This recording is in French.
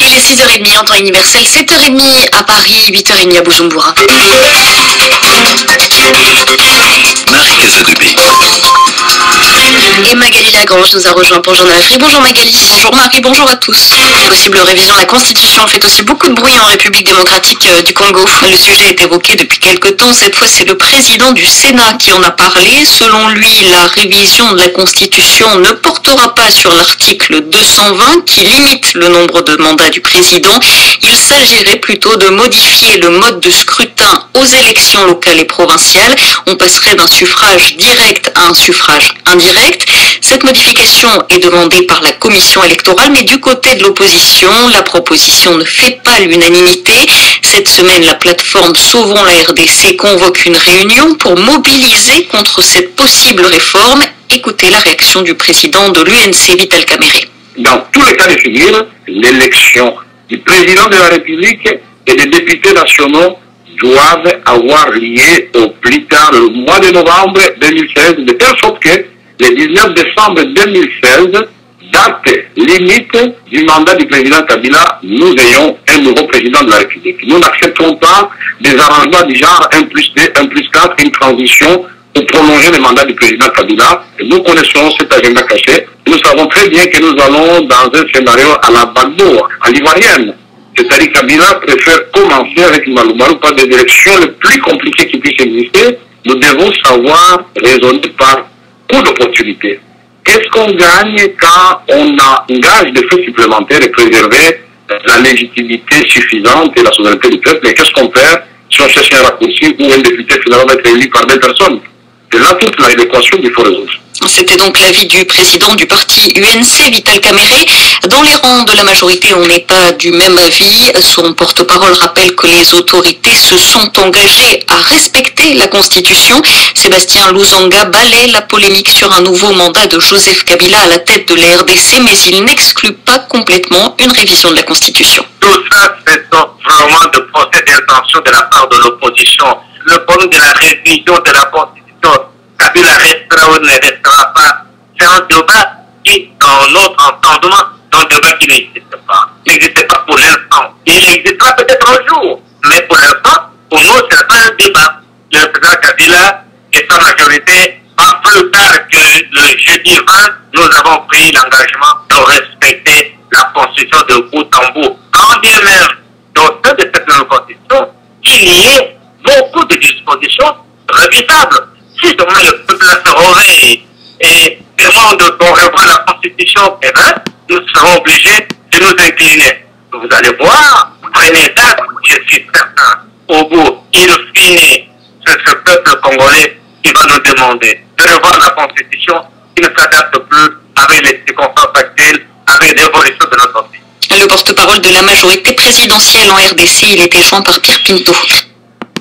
Il est 6h30 en temps universel, 7h30 à Paris, 8h30 à Bujumbura. Et Magali Lagrange nous a rejoint pour Journal Afrique. Bonjour Magali. Bonjour Marie, bonjour à tous. Possible révision de la Constitution fait aussi beaucoup de bruit en République démocratique du Congo. Le sujet est évoqué depuis quelque temps. Cette fois, c'est le président du Sénat qui en a parlé. Selon lui, la révision de la Constitution ne portera pas sur l'article 220 qui limite le nombre de mandats du président. Il s'agirait plutôt de modifier le mode de scrutin aux élections locales et provinciales. On passerait d'un suffrage direct à un suffrage indirect. Cette modification est demandée par la commission électorale, mais du côté de l'opposition, la proposition ne fait pas l'unanimité. Cette semaine, la plateforme Sauvons la RDC convoque une réunion pour mobiliser contre cette possible réforme. Écoutez la réaction du président de l'UNC, Vital Kamerhe. Dans tous les cas de figure, l'élection du président de la République et des députés nationaux doivent avoir lieu au plus tard le mois de novembre 2016, de telle sorte que le 19 décembre 2016, date limite du mandat du président Kabila, nous ayons un nouveau président de la République. Nous n'acceptons pas des arrangements du genre 1+2, 1+4, une transition pour prolonger le mandat du président Kabila. Et nous connaissons cet agenda caché. Nous savons très bien que nous allons dans un scénario à la Gbagbo, à l'ivoirienne. C'est-à-dire Kabila préfère commencer avec Malumalu par des élections les plus compliquées qui puissent exister. Nous devons savoir raisonner par coup d'opportunité. Qu'est-ce qu'on gagne quand on engage des frais supplémentaires et préserver la légitimité suffisante et la souveraineté du peuple? Et qu'est-ce qu'on perd si on cherche un raccourci où un député finalement va être élu par des personnes? C'est là toute l'équation qu'il faut résoudre. C'était donc l'avis du président du parti UNC, Vital Kamerhe. Dans les rangs de la majorité, on n'est pas du même avis. Son porte-parole rappelle que les autorités se sont engagées à respecter la Constitution. Sébastien Luzanga balaie la polémique sur un nouveau mandat de Joseph Kabila à la tête de la RDC, mais il n'exclut pas complètement une révision de la Constitution. Tout ça, c'est vraiment de procès d'intention de la part de l'opposition. Le problème de la révision de la Constitution, Kabila restera ou ne restera pas, c'est un débat qui, dans notre entendement, c'est un débat qui n'existe pas. Il n'existe pas pour l'instant. Il existera peut-être un jour, mais pour l'instant, pour nous, ce n'est pas un débat. Le président Kabila et sa majorité, pas plus tard que le jeudi 20, nous avons pris l'engagement de respecter la Constitution de bout en bout. Quand bien même, dans sein de cette nouvelle Constitution, il y ait beaucoup de dispositions revisables. Si demain le peuple se réveille et demande qu'on revoie la Constitution, eh bien, nous serons obligés de nous incliner. Vous allez voir, prenez date, je suis certain, au bout, il finit, c'est ce peuple congolais qui va nous demander de revoir la Constitution qui ne s'adapte plus avec les circonstances actuelles, avec l'évolution de notre pays. Le porte-parole de la majorité présidentielle en RDC, il était joint par Pierre Pinto.